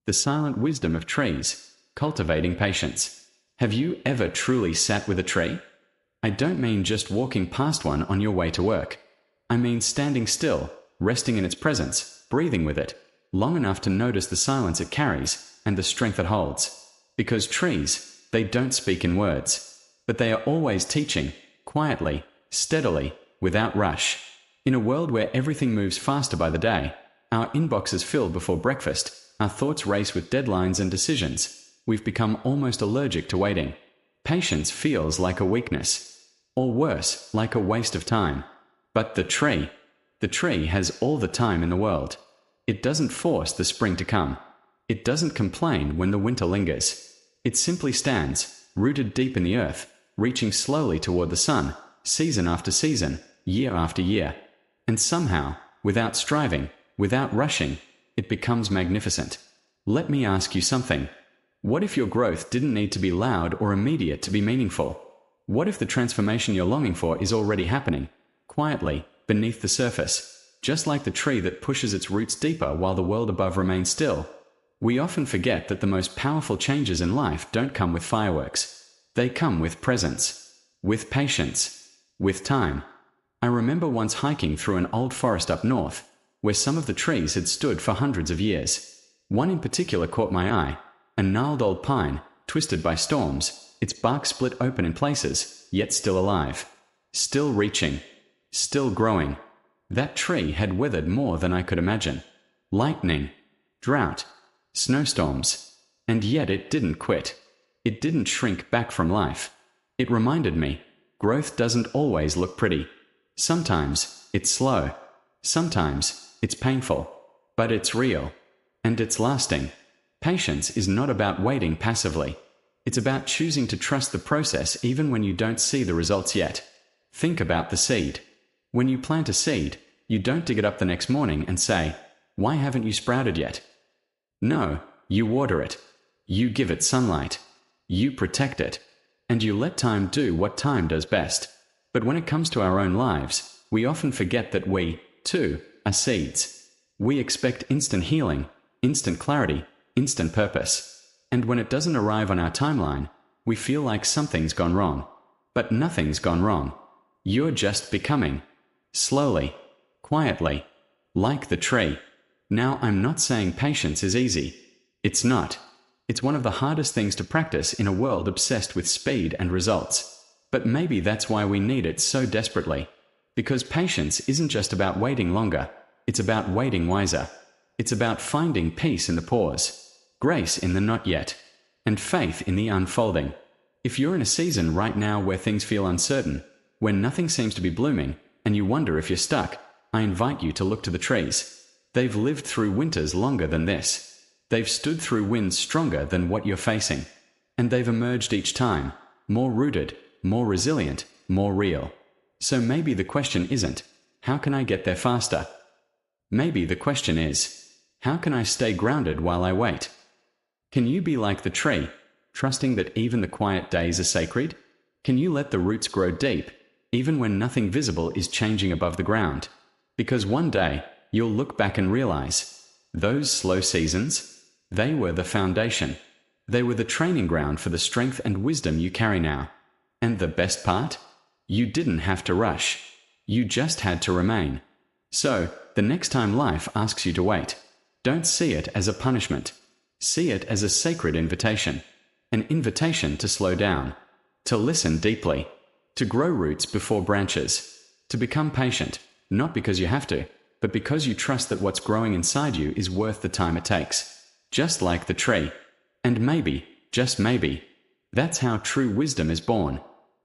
The silent wisdom of trees, cultivating patience. Have you ever truly sat with a tree? I don't mean just walking past one on your way to work. I mean standing still, resting in its presence, breathing with it, long enough to notice the silence it carries and the strength it holds. Because trees, they don't speak in words, but they are always teaching, quietly, steadily, without rush. In a world where everything moves faster by the day, our inboxes fill before breakfast, our thoughts race with deadlines and decisions, we've become almost allergic to waiting. Patience feels like a weakness, or worse, like a waste of time. But the tree has all the time in the world. It doesn't force the spring to come. It doesn't complain when the winter lingers. It simply stands, rooted deep in the earth, reaching slowly toward the sun, season after season, year after year. And somehow, without striving, without rushing, it becomes magnificent. Let me ask you something. What if your growth didn't need to be loud or immediate to be meaningful? What if the transformation you're longing for is already happening, quietly, beneath the surface, just like the tree that pushes its roots deeper while the world above remains still? We often forget that the most powerful changes in life don't come with fireworks. They come with presence, with patience, with time. I remember once hiking through an old forest up north, where some of the trees had stood for hundreds of years. One in particular caught my eye, a gnarled old pine, twisted by storms, its bark split open in places, yet still alive. Still reaching. Still growing. That tree had weathered more than I could imagine. Lightning. Drought. Snowstorms. And yet it didn't quit. It didn't shrink back from life. It reminded me, growth doesn't always look pretty. Sometimes it's slow. Sometimes it's painful. But it's real. And it's lasting. Patience is not about waiting passively. It's about choosing to trust the process even when you don't see the results yet. Think about the seed. When you plant a seed, you don't dig it up the next morning and say, "Why haven't you sprouted yet?" No, you water it. You give it sunlight. You protect it. And you let time do what time does best. But when it comes to our own lives, we often forget that we, too, are seeds. We expect instant healing, instant clarity, instant purpose. And when it doesn't arrive on our timeline, we feel like something's gone wrong. But nothing's gone wrong. You're just becoming. Slowly. Quietly. Like the tree. Now, I'm not saying patience is easy. It's not. It's one of the hardest things to practice in a world obsessed with speed and results. But maybe that's why we need it so desperately. Because patience isn't just about waiting longer. It's about waiting wiser. It's about finding peace in the pause, grace in the not yet, and faith in the unfolding. If you're in a season right now where things feel uncertain, where nothing seems to be blooming, and you wonder if you're stuck, I invite you to look to the trees. They've lived through winters longer than this. They've stood through winds stronger than what you're facing. And they've emerged each time, more rooted, more resilient, more real. So maybe the question isn't, how can I get there faster? Maybe the question is, how can I stay grounded while I wait? Can you be like the tree, trusting that even the quiet days are sacred? Can you let the roots grow deep, even when nothing visible is changing above the ground? Because one day, you'll look back and realize, those slow seasons, they were the foundation. They were the training ground for the strength and wisdom you carry now. And the best part? You didn't have to rush. You just had to remain. So, the next time life asks you to wait, don't see it as a punishment. See it as a sacred invitation. An invitation to slow down, to listen deeply, to grow roots before branches, to become patient, not because you have to, but because you trust that what's growing inside you is worth the time it takes. Just like the tree. And maybe, just maybe, that's how true wisdom is born.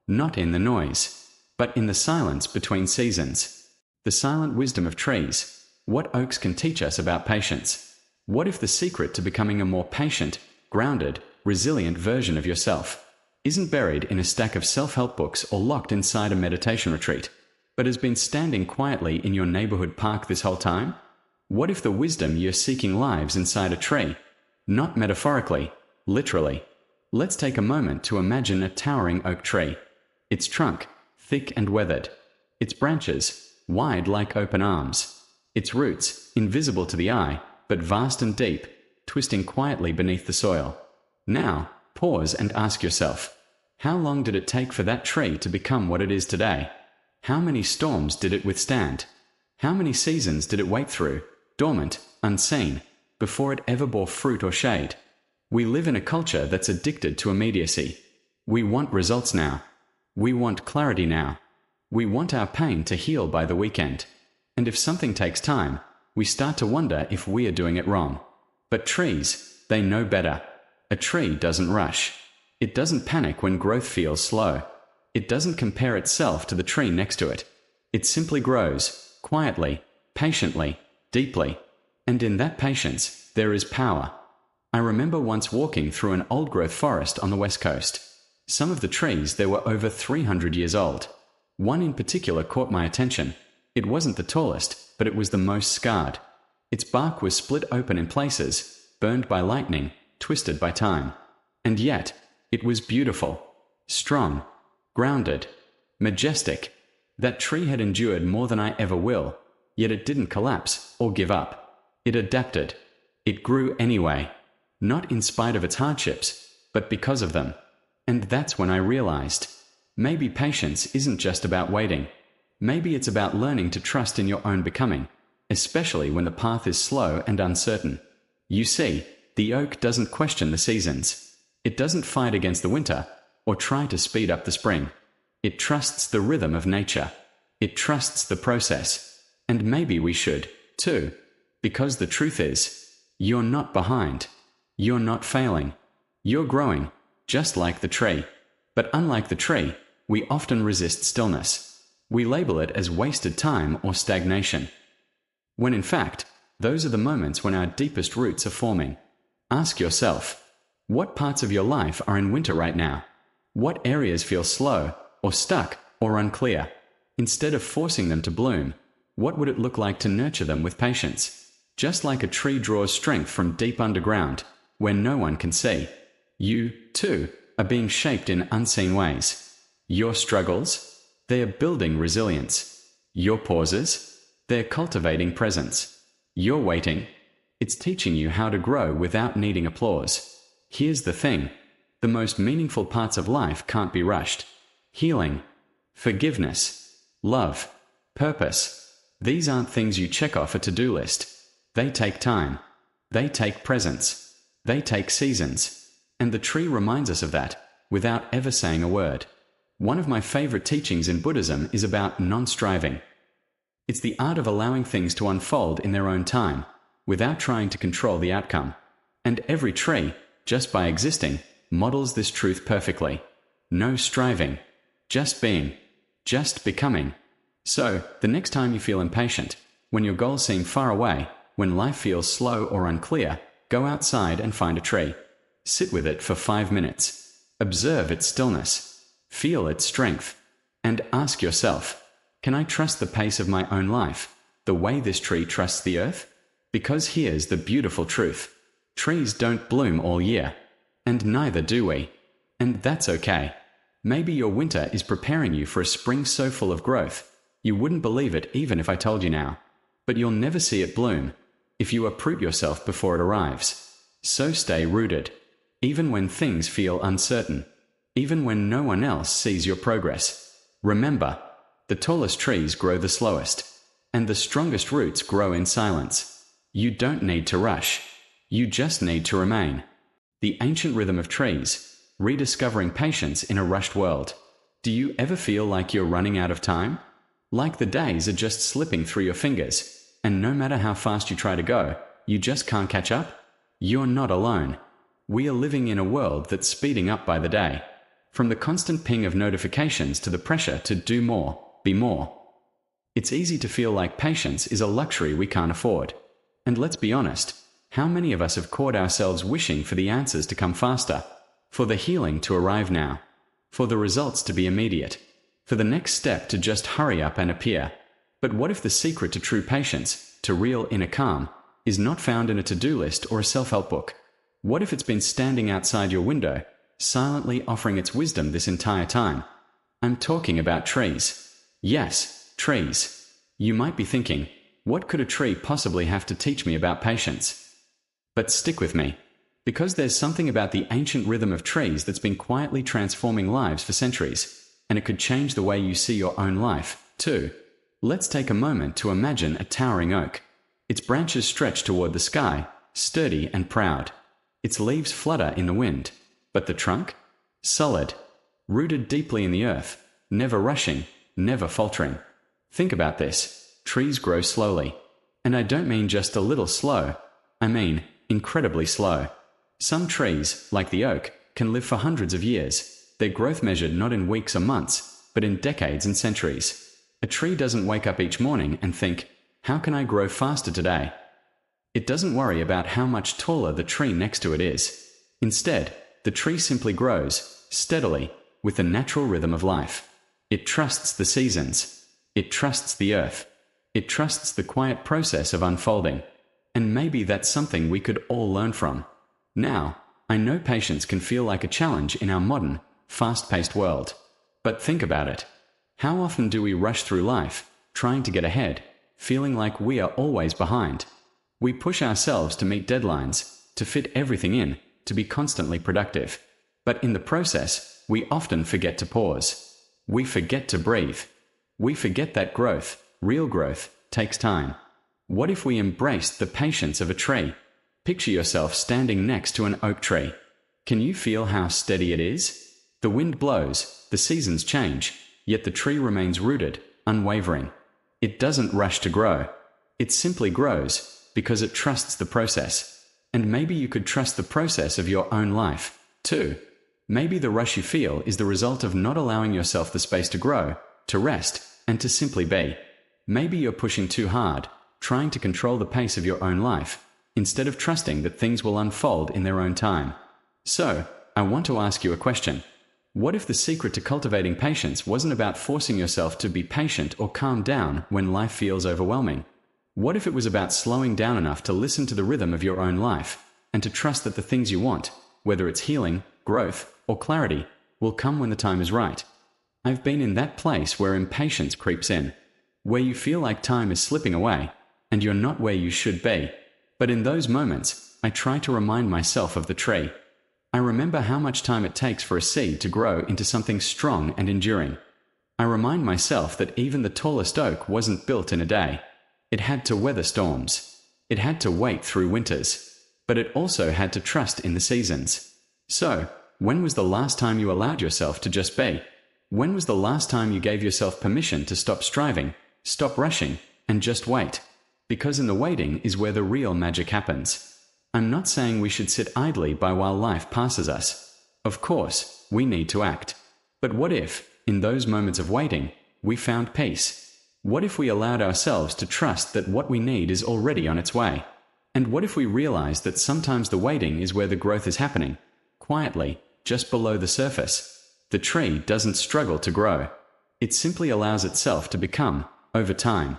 Not in the noise, but in the silence between seasons. The silent wisdom of trees. What oaks can teach us about patience? What if the secret to becoming a more patient, grounded, resilient version of yourself isn't buried in a stack of self-help books or locked inside a meditation retreat, but has been standing quietly in your neighborhood park this whole time? What if the wisdom you're seeking lives inside a tree? Not metaphorically, literally. Let's take a moment to imagine a towering oak tree. Its trunk, thick and weathered. Its branches, wide like open arms. Its roots, invisible to the eye, but vast and deep, twisting quietly beneath the soil. Now, pause and ask yourself, how long did it take for that tree to become what it is today? How many storms did it withstand? How many seasons did it wait through, dormant, unseen, before it ever bore fruit or shade? We live in a culture that's addicted to immediacy. We want results now. We want clarity now. We want our pain to heal by the weekend. And if something takes time, we start to wonder if we are doing it wrong. But trees, they know better. A tree doesn't rush. It doesn't panic when growth feels slow. It doesn't compare itself to the tree next to it. It simply grows, quietly, patiently, deeply. And in that patience, there is power. I remember once walking through an old-growth forest on the west coast. Some of the trees there were over 300 years old. One in particular caught my attention. It wasn't the tallest, but it was the most scarred. Its bark was split open in places, burned by lightning, twisted by time. And yet, it was beautiful, strong, grounded, majestic. That tree had endured more than I ever will, yet it didn't collapse or give up. It adapted. It grew anyway, not in spite of its hardships, but because of them. And that's when I realized, maybe patience isn't just about waiting. Maybe it's about learning to trust in your own becoming, especially when the path is slow and uncertain. You see, the oak doesn't question the seasons. It doesn't fight against the winter, or try to speed up the spring. It trusts the rhythm of nature. It trusts the process. And maybe we should, too. Because the truth is, you're not behind. You're not failing. You're growing, just like the tree. But unlike the tree, we often resist stillness. We label it as wasted time or stagnation. When in fact, those are the moments when our deepest roots are forming. Ask yourself, what parts of your life are in winter right now? What areas feel slow, or stuck, or unclear? Instead of forcing them to bloom, what would it look like to nurture them with patience? Just like a tree draws strength from deep underground, where no one can see. You, too, are being shaped in unseen ways. Your struggles? They are building resilience. Your pauses? They're cultivating presence. Your waiting? It's teaching you how to grow without needing applause. Here's the thing. The most meaningful parts of life can't be rushed. Healing, forgiveness, love, purpose. These aren't things you check off a to-do list. They take time. They take presence. They take seasons. And the tree reminds us of that, without ever saying a word. One of my favorite teachings in Buddhism is about non-striving. It's the art of allowing things to unfold in their own time, without trying to control the outcome. And every tree, just by existing, models this truth perfectly. No striving. Just being. Just becoming. So, the next time you feel impatient, when your goals seem far away, when life feels slow or unclear, go outside and find a tree. Sit with it for 5 minutes. Observe its stillness. Feel its strength. And ask yourself, can I trust the pace of my own life, the way this tree trusts the earth? Because here's the beautiful truth. Trees don't bloom all year. And neither do we. And that's okay. Maybe your winter is preparing you for a spring so full of growth, you wouldn't believe it even if I told you now. But you'll never see it bloom, if you uproot yourself before it arrives. So stay rooted. Even when things feel uncertain. Even when no one else sees your progress. Remember, the tallest trees grow the slowest. And the strongest roots grow in silence. You don't need to rush. You just need to remain. The ancient rhythm of trees, rediscovering patience in a rushed world. Do you ever feel like you're running out of time? Like the days are just slipping through your fingers, and no matter how fast you try to go, you just can't catch up? You're not alone. We are living in a world that's speeding up by the day. From the constant ping of notifications to the pressure to do more, be more. It's easy to feel like patience is a luxury we can't afford. And let's be honest, how many of us have caught ourselves wishing for the answers to come faster? For the healing to arrive now? For the results to be immediate? For the next step to just hurry up and appear? But what if the secret to true patience, to real inner calm, is not found in a to-do list or a self-help book? What if it's been standing outside your window, silently offering its wisdom this entire time? I'm talking about trees. Yes, trees. You might be thinking, what could a tree possibly have to teach me about patience? But stick with me, because there's something about the ancient rhythm of trees that's been quietly transforming lives for centuries, and it could change the way you see your own life, too. Let's take a moment to imagine a towering oak. Its branches stretch toward the sky, sturdy and proud. Its leaves flutter in the wind, but the trunk? Solid, rooted deeply in the earth, never rushing, never faltering. Think about this. Trees grow slowly. And I don't mean just a little slow. I mean incredibly slow. Some trees, like the oak, can live for hundreds of years, their growth measured not in weeks or months, but in decades and centuries. A tree doesn't wake up each morning and think, how can I grow faster today? It doesn't worry about how much taller the tree next to it is. Instead, the tree simply grows, steadily, with the natural rhythm of life. It trusts the seasons. It trusts the earth. It trusts the quiet process of unfolding. And maybe that's something we could all learn from. Now, I know patience can feel like a challenge in our modern, fast-paced world. But think about it. How often do we rush through life, trying to get ahead, feeling like we are always behind? We push ourselves to meet deadlines, to fit everything in, to be constantly productive. But in the process, we often forget to pause. We forget to breathe. We forget that growth, real growth, takes time. What if we embraced the patience of a tree? Picture yourself standing next to an oak tree. Can you feel how steady it is? The wind blows, the seasons change, yet the tree remains rooted, unwavering. It doesn't rush to grow. It simply grows because it trusts the process. And maybe you could trust the process of your own life, too. Maybe the rush you feel is the result of not allowing yourself the space to grow, to rest, and to simply be. Maybe you're pushing too hard, trying to control the pace of your own life, instead of trusting that things will unfold in their own time. So, I want to ask you a question. What if the secret to cultivating patience wasn't about forcing yourself to be patient or calm down when life feels overwhelming? What if it was about slowing down enough to listen to the rhythm of your own life, and to trust that the things you want, whether it's healing, growth, or clarity, will come when the time is right? I've been in that place where impatience creeps in, where you feel like time is slipping away, and you're not where you should be. But in those moments, I try to remind myself of the tree. I remember how much time it takes for a seed to grow into something strong and enduring. I remind myself that even the tallest oak wasn't built in a day. It had to weather storms. It had to wait through winters. But it also had to trust in the seasons. So, when was the last time you allowed yourself to just be? When was the last time you gave yourself permission to stop striving, stop rushing, and just wait? Because in the waiting is where the real magic happens. I'm not saying we should sit idly by while life passes us. Of course, we need to act. But what if, in those moments of waiting, we found peace? What if we allowed ourselves to trust that what we need is already on its way? And what if we realized that sometimes the waiting is where the growth is happening, quietly, just below the surface? The tree doesn't struggle to grow. It simply allows itself to become, over time.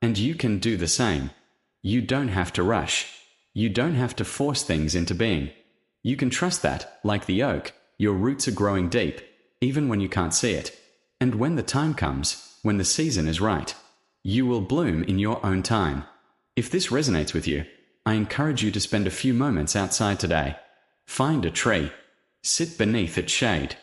And you can do the same. You don't have to rush. You don't have to force things into being. You can trust that, like the oak, your roots are growing deep, even when you can't see it. And when the time comes, when the season is right, you will bloom in your own time. If this resonates with you, I encourage you to spend a few moments outside today. Find a tree. Sit beneath its shade.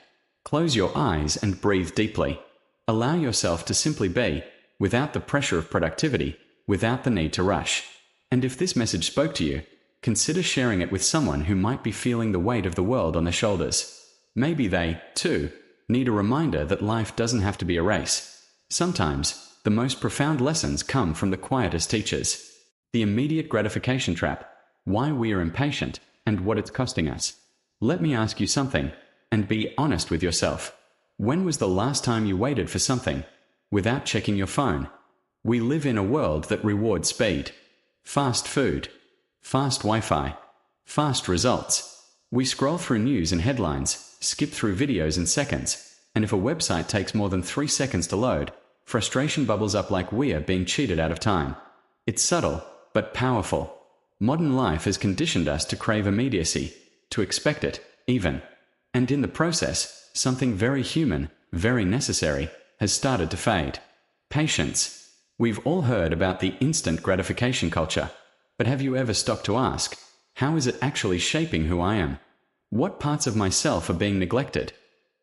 Close your eyes and breathe deeply. Allow yourself to simply be, without the pressure of productivity, without the need to rush. And if this message spoke to you, consider sharing it with someone who might be feeling the weight of the world on their shoulders. Maybe they, too, need a reminder that life doesn't have to be a race. Sometimes, the most profound lessons come from the quietest teachers. The immediate gratification trap, why we are impatient, and what it's costing us. Let me ask you something, and be honest with yourself. When was the last time you waited for something, without checking your phone? We live in a world that rewards speed. Fast food. Fast Wi-Fi. Fast results. We scroll through news and headlines, skip through videos in seconds, and if a website takes more than 3 seconds to load, frustration bubbles up like we are being cheated out of time. It's subtle, but powerful. Modern life has conditioned us to crave immediacy, to expect it, even. And in the process, something very human, very necessary, has started to fade. Patience. We've all heard about the instant gratification culture, but have you ever stopped to ask, How is it actually shaping who I am? What parts of myself are being neglected?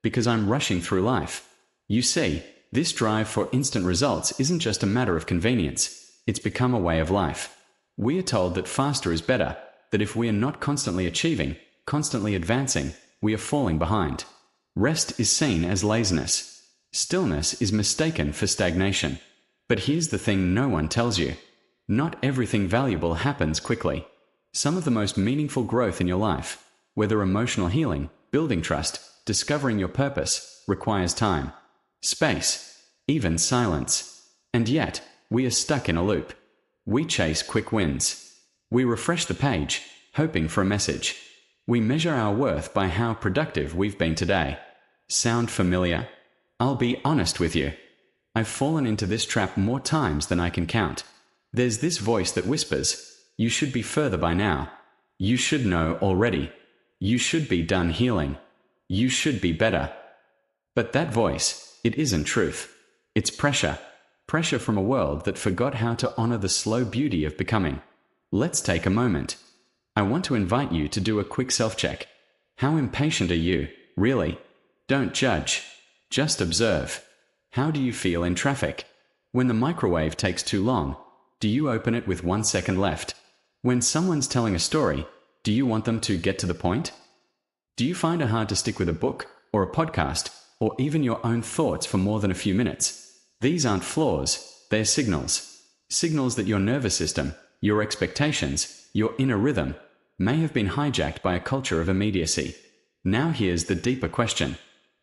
Because I'm rushing through life. You see, this drive for instant results isn't just a matter of convenience. It's become a way of life. We are told that faster is better, that if we are not constantly achieving, constantly advancing, we are falling behind. Rest is seen as laziness. Stillness is mistaken for stagnation. But here's the thing no one tells you. Not everything valuable happens quickly. Some of the most meaningful growth in your life, whether emotional healing, building trust, discovering your purpose, requires time, space, even silence. And yet, we are stuck in a loop. We chase quick wins. We refresh the page, hoping for a message. We measure our worth by how productive we've been today. Sound familiar? I'll be honest with you. I've fallen into this trap more times than I can count. There's this voice that whispers, "You should be further by now. You should know already. You should be done healing. You should be better." But that voice, it isn't truth. It's pressure. Pressure from a world that forgot how to honor the slow beauty of becoming. Let's take a moment. I want to invite you to do a quick self-check. How impatient are you, really? Don't judge. Just observe. How do you feel in traffic? When the microwave takes too long, do you open it with 1 second left? When someone's telling a story, do you want them to get to the point? Do you find it hard to stick with a book, or a podcast, or even your own thoughts for more than a few minutes? These aren't flaws, they're signals. Signals that your nervous system, your expectations, your inner rhythm, may have been hijacked by a culture of immediacy. Now here's the deeper question.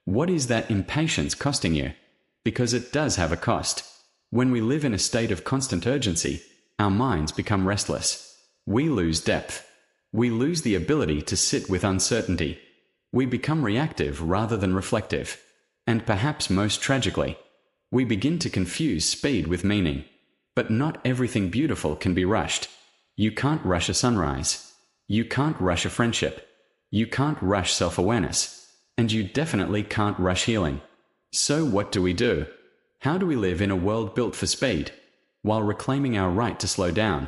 What is that impatience costing you? Because it does have a cost. When we live in a state of constant urgency, our minds become restless. We lose depth. We lose the ability to sit with uncertainty. We become reactive rather than reflective. And perhaps most tragically, we begin to confuse speed with meaning. But not everything beautiful can be rushed. You can't rush a sunrise. You can't rush a friendship. You can't rush self-awareness. And you definitely can't rush healing. So what do? How do we live in a world built for speed, while reclaiming our right to slow down?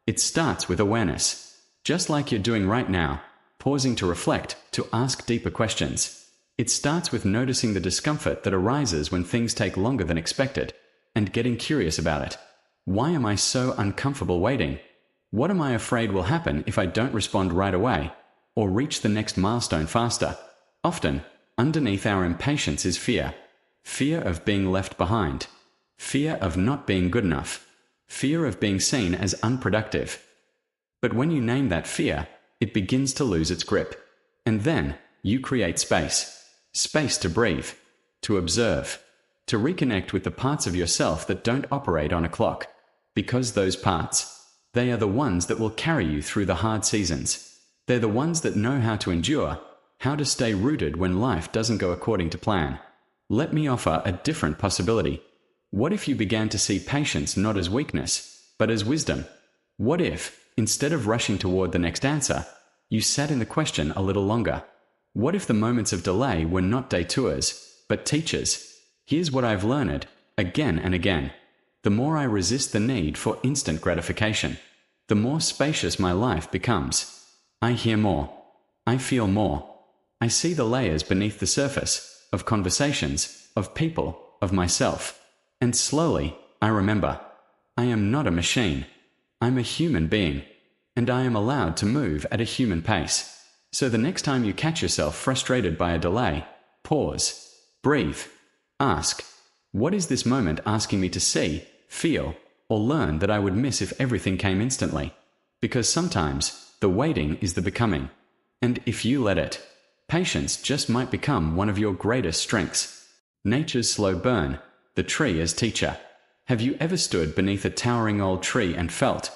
It starts with awareness. Just like you're doing right now, pausing to reflect, to ask deeper questions. It starts with noticing the discomfort that arises when things take longer than expected, and getting curious about it. Why am I so uncomfortable waiting? What am I afraid will happen if I don't respond right away, or reach the next milestone faster? Often, underneath our impatience is fear. Fear of being left behind. Fear of not being good enough. Fear of being seen as unproductive. But when you name that fear, it begins to lose its grip. And then, you create space. Space to breathe. To observe. To reconnect with the parts of yourself that don't operate on a clock. Because those parts, they are the ones that will carry you through the hard seasons. They're the ones that know how to endure, how to stay rooted when life doesn't go according to plan. Let me offer a different possibility. What if you began to see patience not as weakness, but as wisdom? What if, instead of rushing toward the next answer, you sat in the question a little longer? What if the moments of delay were not detours, but teachers? Here's what I've learned, again and again. The more I resist the need for instant gratification, the more spacious my life becomes. I hear more. I feel more. I see the layers beneath the surface, of conversations, of people, of myself. And slowly, I remember, I am not a machine. I'm a human being. And I am allowed to move at a human pace. So the next time you catch yourself frustrated by a delay, pause, breathe, ask, what is this moment asking me to see, feel, or learn that I would miss if everything came instantly? Because sometimes, the waiting is the becoming. And if you let it, patience just might become one of your greatest strengths. Nature's slow burn, the tree as teacher. Have you ever stood beneath a towering old tree and felt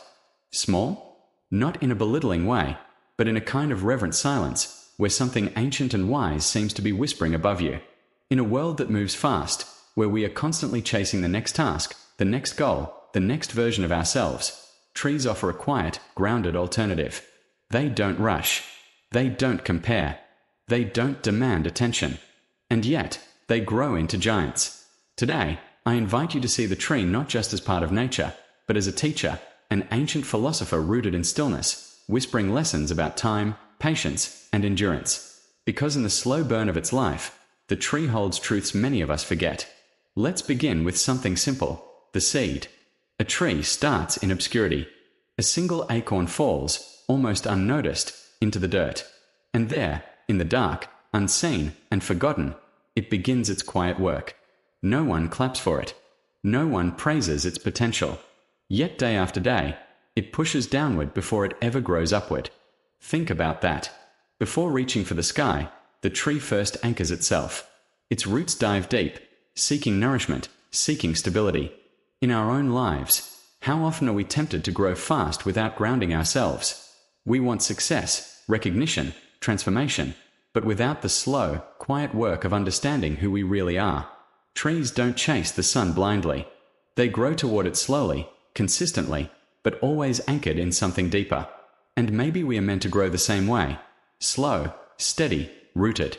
small? Not in a belittling way, but in a kind of reverent silence, where something ancient and wise seems to be whispering above you. In a world that moves fast, where we are constantly chasing the next task, the next goal, the next version of ourselves, trees offer a quiet, grounded alternative. They don't rush. They don't compare. They don't demand attention. And yet, they grow into giants. Today, I invite you to see the tree not just as part of nature, but as a teacher, an ancient philosopher rooted in stillness, whispering lessons about time, patience, and endurance. Because in the slow burn of its life, the tree holds truths many of us forget. Let's begin with something simple: the seed. A tree starts in obscurity. A single acorn falls, almost unnoticed, into the dirt. And there, in the dark, unseen and forgotten, it begins its quiet work. No one claps for it. No one praises its potential. Yet day after day, it pushes downward before it ever grows upward. Think about that. Before reaching for the sky, the tree first anchors itself. Its roots dive deep, seeking nourishment, seeking stability. In our own lives, how often are we tempted to grow fast without grounding ourselves? We want success, recognition, transformation, but without the slow, quiet work of understanding who we really are. Trees don't chase the sun blindly. They grow toward it slowly, consistently, but always anchored in something deeper. And maybe we are meant to grow the same way. Slow, steady, rooted.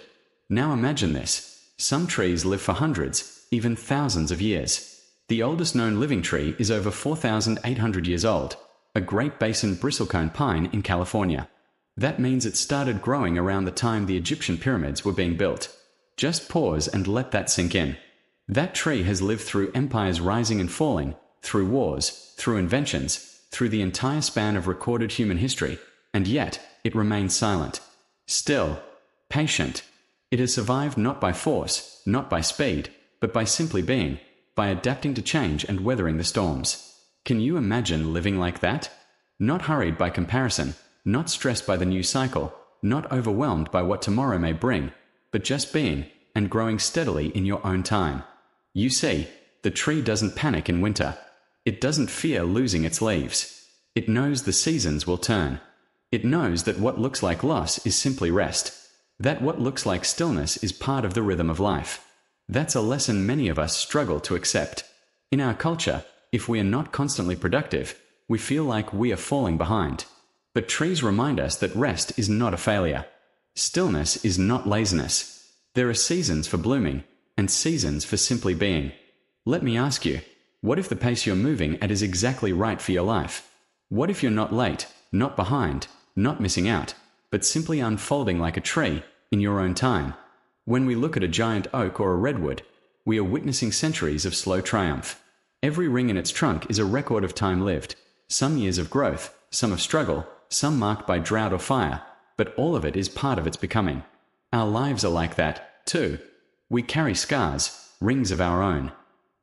Now imagine this. Some trees live for hundreds, even thousands of years. The oldest known living tree is over 4,800 years old, a Great Basin bristlecone pine in California. That means it started growing around the time the Egyptian pyramids were being built. Just pause and let that sink in. That tree has lived through empires rising and falling, through wars, through inventions, through the entire span of recorded human history, and yet it remains silent. Still, patient. It has survived not by force, not by speed, but by simply being, by adapting to change and weathering the storms. Can you imagine living like that? Not hurried by comparison, not stressed by the new cycle, not overwhelmed by what tomorrow may bring, but just being, and growing steadily in your own time. You see, the tree doesn't panic in winter. It doesn't fear losing its leaves. It knows the seasons will turn. It knows that what looks like loss is simply rest. That what looks like stillness is part of the rhythm of life. That's a lesson many of us struggle to accept. In our culture, if we are not constantly productive, we feel like we are falling behind. But trees remind us that rest is not a failure. Stillness is not laziness. There are seasons for blooming, and seasons for simply being. Let me ask you, what if the pace you're moving at is exactly right for your life? What if you're not late, not behind, not missing out, but simply unfolding like a tree, in your own time? When we look at a giant oak or a redwood, we are witnessing centuries of slow triumph. Every ring in its trunk is a record of time lived, some years of growth, some of struggle, some marked by drought or fire, but all of it is part of its becoming. Our lives are like that, too. We carry scars, rings of our own.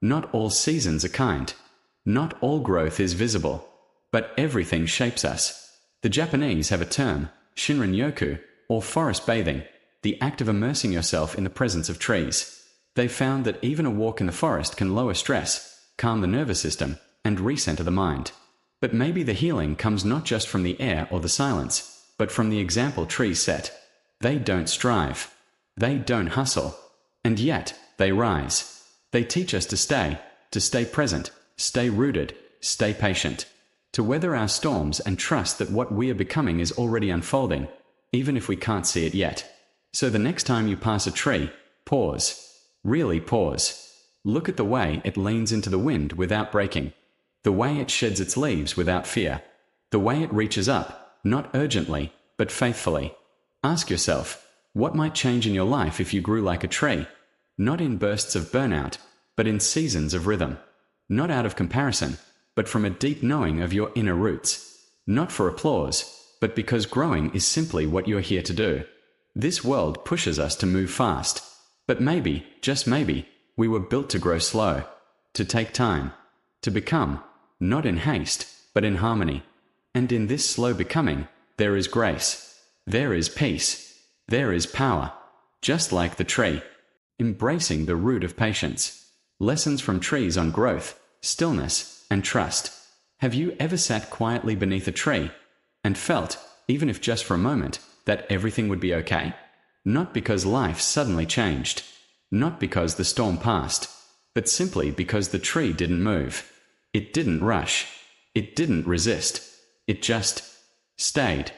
Not all seasons are kind. Not all growth is visible. But everything shapes us. The Japanese have a term, Shinrin-yoku, or forest bathing, the act of immersing yourself in the presence of trees. They found that even a walk in the forest can lower stress, calm the nervous system, and recenter the mind. But maybe the healing comes not just from the air or the silence, but from the example trees set. They don't strive. They don't hustle. And yet, they rise. They teach us to stay present, stay rooted, stay patient, to weather our storms and trust that what we are becoming is already unfolding, even if we can't see it yet. So the next time you pass a tree, pause. Really pause. Look at the way it leans into the wind without breaking, the way it sheds its leaves without fear, the way it reaches up, not urgently, but faithfully. Ask yourself, what might change in your life if you grew like a tree? Not in bursts of burnout, but in seasons of rhythm. Not out of comparison, but from a deep knowing of your inner roots. Not for applause, but because growing is simply what you're here to do. This world pushes us to move fast. But maybe, just maybe, we were built to grow slow, to take time, to become, not in haste, but in harmony. And in this slow becoming, there is grace. There is peace. There is power. Just like the tree. Embracing the root of patience. Lessons from trees on growth, stillness, and trust. Have you ever sat quietly beneath a tree and felt, even if just for a moment, that everything would be okay? Not because life suddenly changed. Not because the storm passed. But simply because the tree didn't move. It didn't rush. It didn't resist. It just stayed.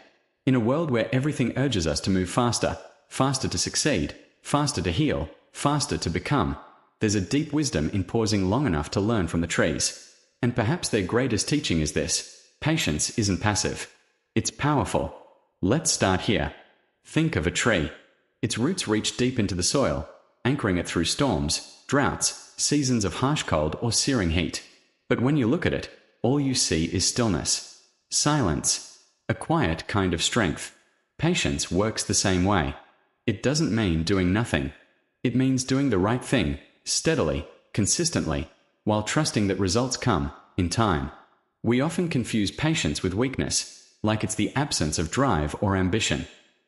In a world where everything urges us to move faster, faster to succeed, faster to heal, faster to become, there's a deep wisdom in pausing long enough to learn from the trees. And perhaps their greatest teaching is this: patience isn't passive. It's powerful. Let's start here. Think of a tree. Its roots reach deep into the soil, anchoring it through storms, droughts, seasons of harsh cold or searing heat. But when you look at it, all you see is stillness. Silence. A quiet kind of strength. Patience works the same way. It doesn't mean doing nothing. It means doing the right thing, steadily, consistently, while trusting that results come, in time. We often confuse patience with weakness, like it's the absence of drive or ambition.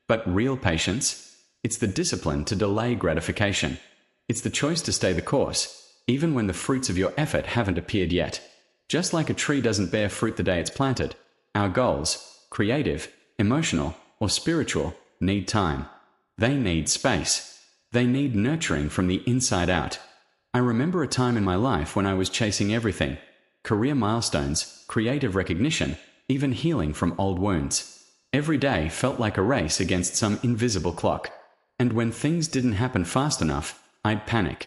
But real patience? It's the discipline to delay gratification. It's the choice to stay the course, even when the fruits of your effort haven't appeared yet. Just like a tree doesn't bear fruit the day it's planted, our goals, creative, emotional, or spiritual, need time. They need space. They need nurturing from the inside out. I remember a time in my life when I was chasing everything: career milestones, creative recognition, even healing from old wounds. Every day felt like a race against some invisible clock. And when things didn't happen fast enough, I'd panic.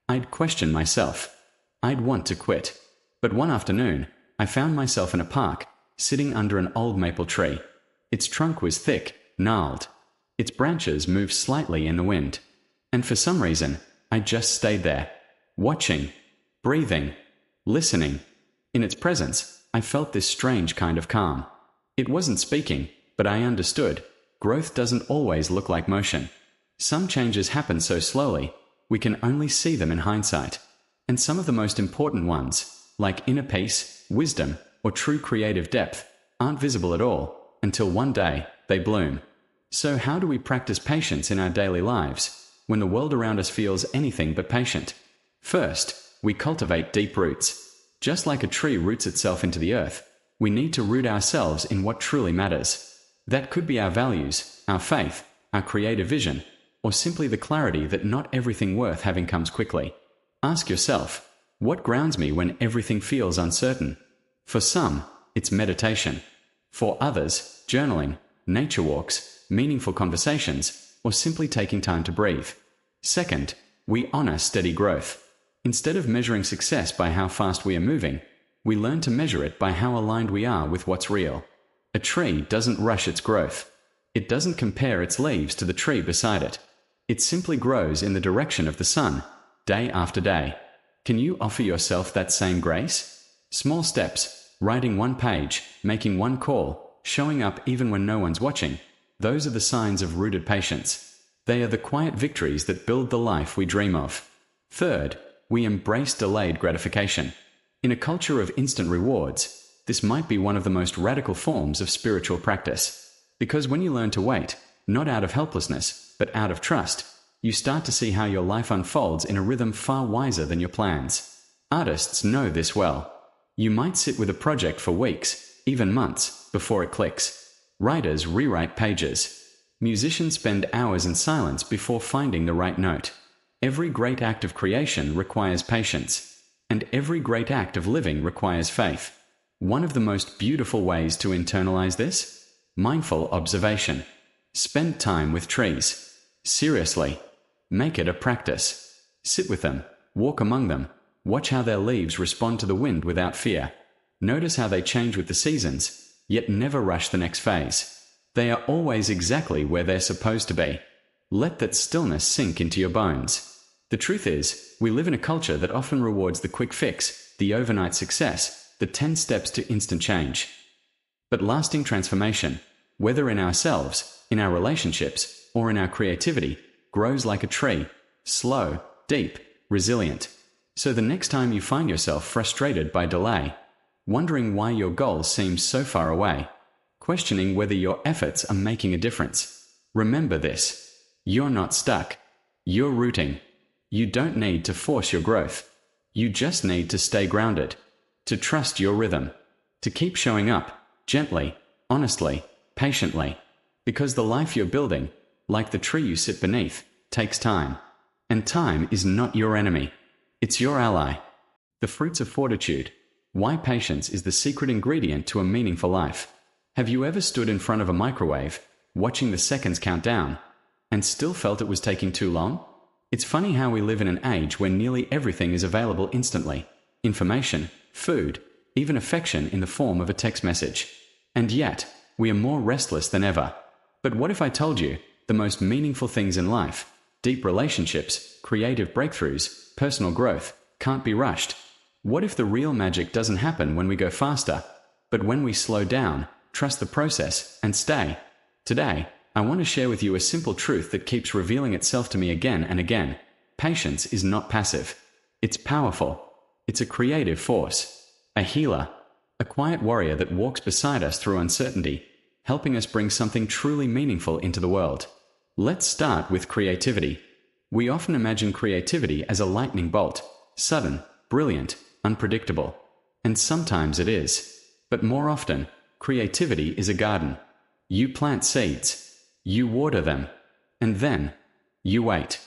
I'd question myself. I'd want to quit. But one afternoon, I found myself in a park, sitting under an old maple tree. Its trunk was thick, gnarled. Its branches moved slightly in the wind. And for some reason, I just stayed there, watching, breathing, listening. In its presence, I felt this strange kind of calm. It wasn't speaking, but I understood. Growth doesn't always look like motion. Some changes happen so slowly, we can only see them in hindsight. And some of the most important ones, like inner peace, wisdom, or true creative depth, aren't visible at all until one day they bloom. So how do we practice patience in our daily lives when the world around us feels anything but patient? First, we cultivate deep roots. Just like a tree roots itself into the earth, we need to root ourselves in what truly matters. That could be our values, our faith, our creative vision, or simply the clarity that not everything worth having comes quickly. Ask yourself, what grounds me when everything feels uncertain? For some, it's meditation. For others, journaling, nature walks, meaningful conversations, or simply taking time to breathe. Second, we honor steady growth. Instead of measuring success by how fast we are moving, we learn to measure it by how aligned we are with what's real. A tree doesn't rush its growth. It doesn't compare its leaves to the tree beside it. It simply grows in the direction of the sun, day after day. Can you offer yourself that same grace? Small steps, writing one page, making one call, showing up even when no one's watching. Those are the signs of rooted patience. They are the quiet victories that build the life we dream of. Third, we embrace delayed gratification. In a culture of instant rewards, this might be one of the most radical forms of spiritual practice. Because when you learn to wait, not out of helplessness, but out of trust, you start to see how your life unfolds in a rhythm far wiser than your plans. Artists know this well. You might sit with a project for weeks, even months, before it clicks. Writers rewrite pages. Musicians spend hours in silence before finding the right note. Every great act of creation requires patience, and every great act of living requires faith. One of the most beautiful ways to internalize this? Mindful observation. Spend time with trees. Seriously. Make it a practice. Sit with them, walk among them, watch how their leaves respond to the wind without fear. Notice how they change with the seasons, yet never rush the next phase. They are always exactly where they're supposed to be. Let that stillness sink into your bones. The truth is, we live in a culture that often rewards the quick fix, the overnight success, the 10 steps to instant change. But lasting transformation, whether in ourselves, in our relationships, or in our creativity, grows like a tree, slow, deep, resilient. So the next time you find yourself frustrated by delay, wondering why your goal seems so far away, questioning whether your efforts are making a difference, remember this: you're not stuck. You're rooting. You don't need to force your growth. You just need to stay grounded, to trust your rhythm, to keep showing up, gently, honestly, patiently. Because the life you're building, like the tree you sit beneath, takes time. And time is not your enemy. It's your ally. The fruits of fortitude. Why patience is the secret ingredient to a meaningful life. Have you ever stood in front of a microwave, watching the seconds count down, and still felt it was taking too long? It's funny how we live in an age where nearly everything is available instantly. Information, food, even affection in the form of a text message. And yet, We are more restless than ever. But what if I told you the most meaningful things in life, deep relationships, creative breakthroughs, personal growth, can't be rushed? What if the real magic doesn't happen when we go faster, but when we slow down, trust the process, and stay? Today, I want to share with you a simple truth that keeps revealing itself to me again and again. Patience is not passive. It's powerful. It's a creative force, a healer, a quiet warrior that walks beside us through uncertainty, helping us bring something truly meaningful into the world. Let's start with creativity. We often imagine creativity as a lightning bolt, sudden, brilliant, unpredictable. And sometimes it is. But more often, creativity is a garden. You plant seeds, you water them, and then you wait.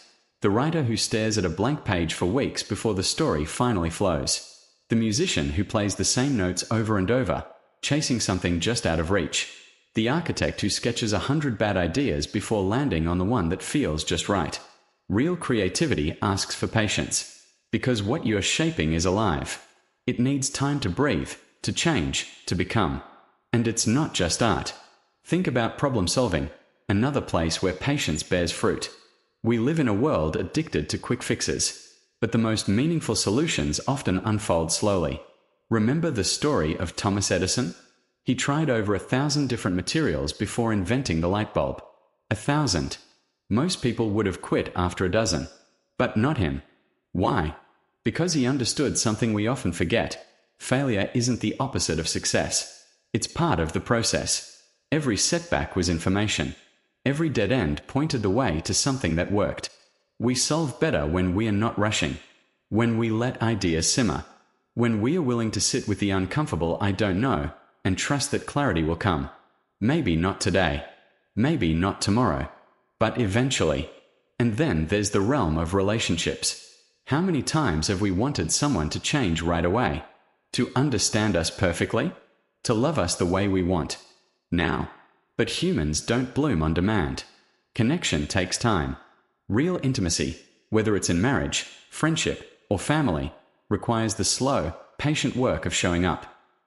The writer who stares at a blank page for weeks before the story finally flows. The musician who plays the same notes over and over, chasing something just out of reach. The architect who sketches 100 bad ideas before landing on the one that feels just right. Real creativity asks for patience, because what you are shaping is alive. It needs time to breathe, to change, to become. And it's not just art. Think about problem solving, another place where patience bears fruit. We live in a world addicted to quick fixes, but the most meaningful solutions often unfold slowly. Remember the story of Thomas Edison? He tried over 1,000 different materials before inventing the light bulb. 1,000. Most people would have quit after a dozen. But not him. Why? Because he understood something we often forget. Failure isn't the opposite of success. It's part of the process. Every setback was information. Every dead end pointed the way to something that worked. We solve better when we are not rushing. When we let ideas simmer. When we are willing to sit with the uncomfortable I don't know, and trust that clarity will come. Maybe not today. Maybe not tomorrow. But eventually. And then there's the realm of relationships. How many times have we wanted someone to change right away? To understand us perfectly? To love us the way we want? Now. But humans don't bloom on demand. Connection takes time. Real intimacy, whether it's in marriage, friendship, or family, requires the slow, patient work of showing up,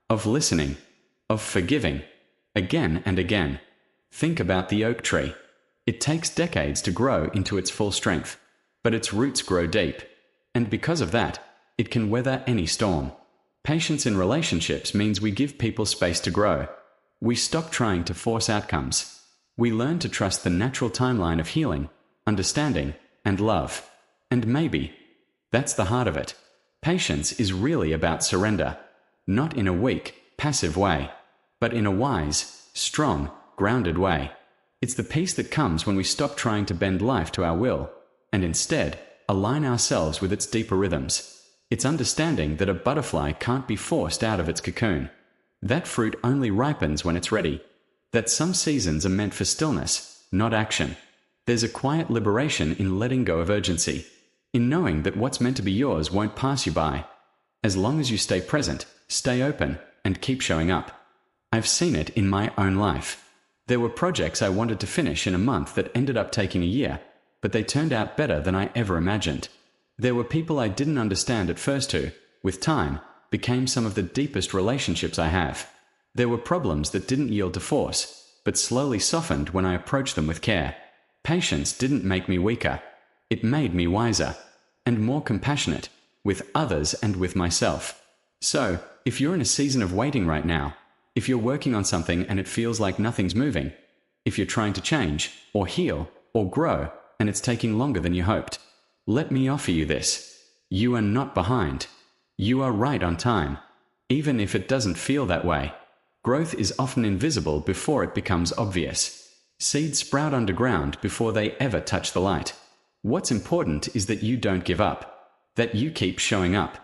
of listening, of forgiving, again and again. Think about the oak tree. It takes decades to grow into its full strength, but its roots grow deep. And because of that, it can weather any storm. Patience in relationships means we give people space to grow. We stop trying to force outcomes. We learn to trust the natural timeline of healing, understanding, and love. And maybe that's the heart of it. Patience is really about surrender, not in a weak, passive way, but in a wise, strong, grounded way. It's the peace that comes when we stop trying to bend life to our will, and instead align ourselves with its deeper rhythms. It's understanding that a butterfly can't be forced out of its cocoon. That fruit only ripens when it's ready. That some seasons are meant for stillness, not action. There's a quiet liberation in letting go of urgency, in knowing that what's meant to be yours won't pass you by. As long as you stay present, stay open, and keep showing up. I've seen it in my own life. There were projects I wanted to finish in a month that ended up taking a year, but they turned out better than I ever imagined. There were people I didn't understand at first who, with time, became some of the deepest relationships I have. There were problems that didn't yield to force, but slowly softened when I approached them with care. Patience didn't make me weaker. It made me wiser, and more compassionate, with others and with myself. So, if you're in a season of waiting right now, if you're working on something and it feels like nothing's moving, if you're trying to change, or heal, or grow, and it's taking longer than you hoped, let me offer you this. You are not behind. You are right on time, even if it doesn't feel that way. Growth is often invisible before it becomes obvious. Seeds sprout underground before they ever touch the light. What's important is that you don't give up, that you keep showing up,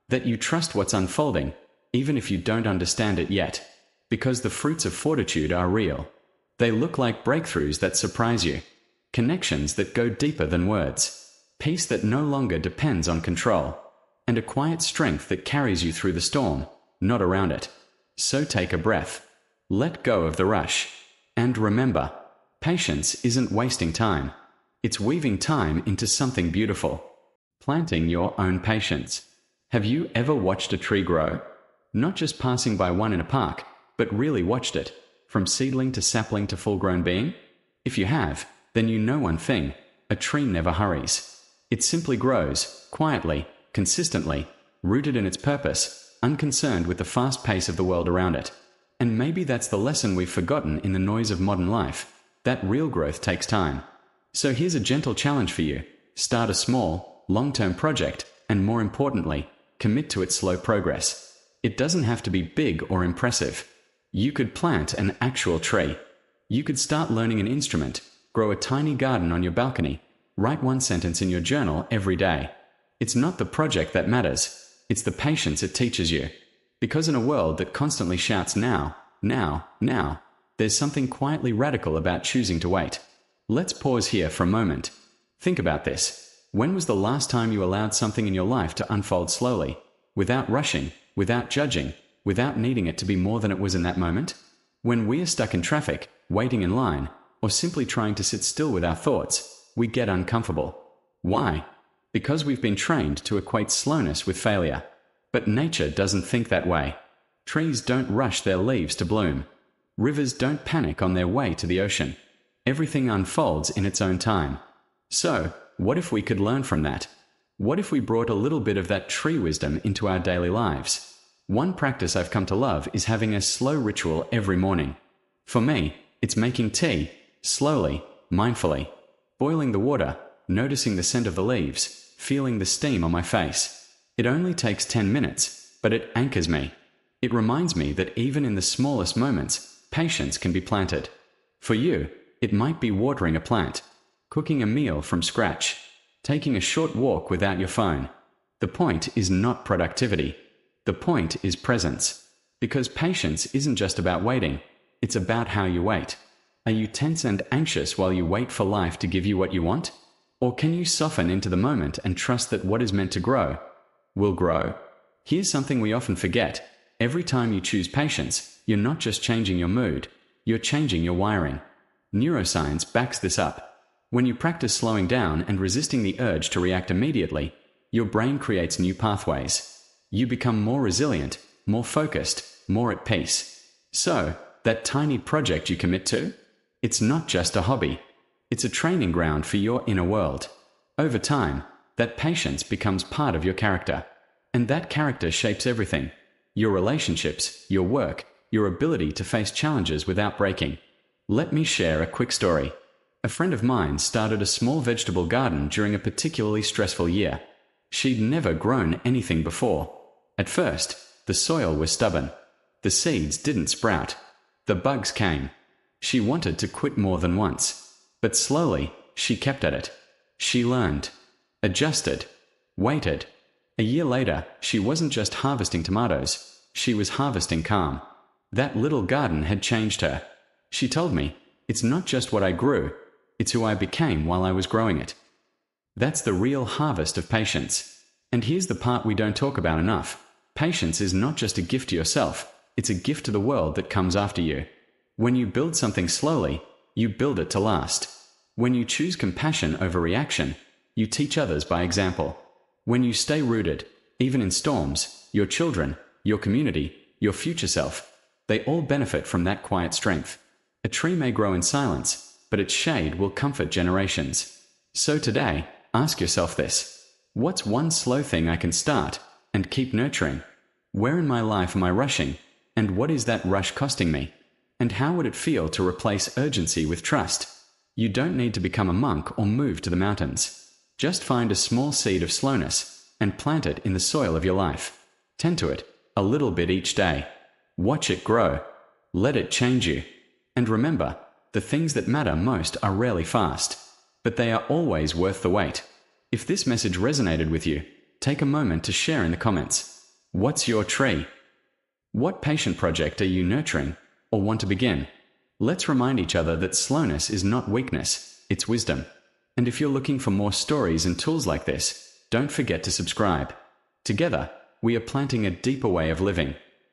that you trust what's unfolding, even if you don't understand it yet, because the fruits of fortitude are real. They look like breakthroughs that surprise you, connections that go deeper than words, peace that no longer depends on control, and a quiet strength that carries you through the storm, not around it. So take a breath. Let go of the rush. And remember, patience isn't wasting time. It's weaving time into something beautiful. Planting your own patience. Have you ever watched a tree grow? Not just passing by one in a park, but really watched it. from seedling to sapling to full-grown being? If you have, then you know one thing: a tree never hurries. It simply grows, quietly, consistently, rooted in its purpose, unconcerned with the fast pace of the world around it. And maybe that's the lesson we've forgotten in the noise of modern life, that real growth takes time. So here's a gentle challenge for you: start a small, long-term project, and more importantly, commit to its slow progress. It doesn't have to be big or impressive. You could plant an actual tree. You could start learning an instrument, grow a tiny garden on your balcony, write one sentence in your journal every day. It's not the project that matters, it's the patience it teaches you. Because in a world that constantly shouts now, now, now, there's something quietly radical about choosing to wait. Let's pause here for a moment. Think about this. When was the last time you allowed something in your life to unfold slowly, without rushing, without judging, without needing it to be more than it was in that moment? When we are stuck in traffic, waiting in line, or simply trying to sit still with our thoughts, we get uncomfortable. Why? Because we've been trained to equate slowness with failure. But nature doesn't think that way. Trees don't rush their leaves to bloom. Rivers don't panic on their way to the ocean. Everything unfolds in its own time. So, what if we could learn from that? What if we brought a little bit of that tree wisdom into our daily lives? One practice I've come to love is having a slow ritual every morning. For me, it's making tea, slowly, mindfully. Boiling the water, noticing the scent of the leaves, feeling the steam on my face. It only takes 10 minutes, but it anchors me. It reminds me that even in the smallest moments, patience can be planted. For you, it might be watering a plant, cooking a meal from scratch, taking a short walk without your phone. The point is not productivity. The point is presence. Because patience isn't just about waiting, it's about how you wait. Are you tense and anxious while you wait for life to give you what you want? Or can you soften into the moment and trust that what is meant to grow will grow? Here's something we often forget. Every time you choose patience, you're not just changing your mood, you're changing your wiring. Neuroscience backs this up. When you practice slowing down and resisting the urge to react immediately, your brain creates new pathways. You become more resilient, more focused, more at peace. So, that tiny project you commit to? It's not just a hobby. It's a training ground for your inner world. Over time, that patience becomes part of your character. And that character shapes everything. Your relationships, your work, your ability to face challenges without breaking. Let me share a quick story. A friend of mine started a small vegetable garden during a particularly stressful year. She'd never grown anything before. At first, the soil was stubborn. The seeds didn't sprout. The bugs came. She wanted to quit more than once. But slowly, she kept at it. She learned, adjusted, waited. A year later, she wasn't just harvesting tomatoes, she was harvesting calm. That little garden had changed her. She told me, "It's not just what I grew, it's who I became while I was growing it." That's the real harvest of patience. And here's the part we don't talk about enough. Patience is not just a gift to yourself, it's a gift to the world that comes after you. When you build something slowly, you build it to last. When you choose compassion over reaction, you teach others by example. When you stay rooted, even in storms, your children, your community, your future self, they all benefit from that quiet strength. A tree may grow in silence, but its shade will comfort generations. So today, ask yourself this: what's one slow thing I can start and keep nurturing? Where in my life am I rushing, and what is that rush costing me? And how would it feel to replace urgency with trust? You don't need to become a monk or move to the mountains. Just find a small seed of slowness and plant it in the soil of your life. Tend to it a little bit each day. Watch it grow. Let it change you. And remember, the things that matter most are rarely fast, but they are always worth the wait. If this message resonated with you, take a moment to share in the comments. What's your tree? What patient project are you nurturing or want to begin? Let's remind each other that slowness is not weakness, it's wisdom. And if you're looking for more stories and tools like this, don't forget to subscribe. Together, we are planting a deeper way of living.